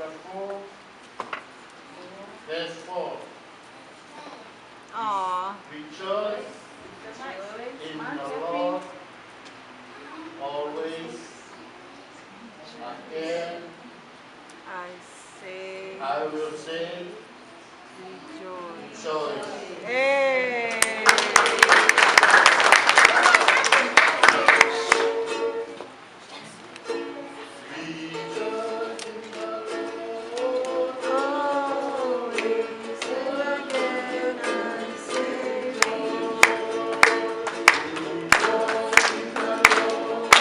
chapter 4, verse 4. Aww. Rejoice in the Lord always. Again, I will say, rejoice. Hey. Rejoice in the Lord Always and again I say, Rejoice in the Lord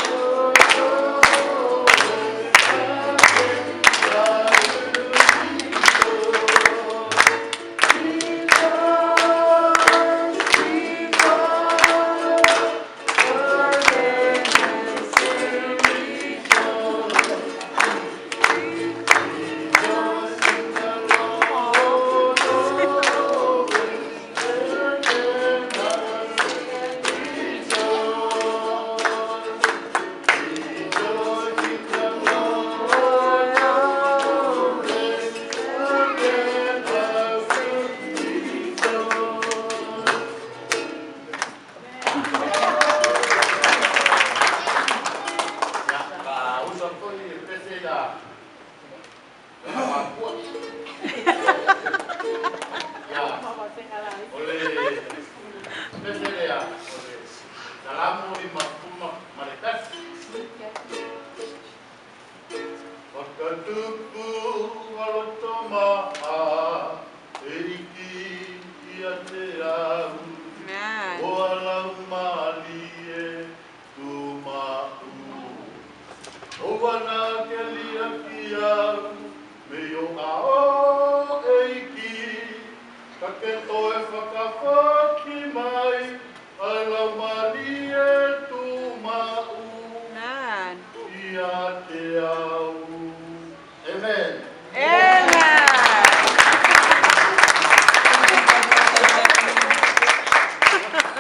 Ka ke toe whakawha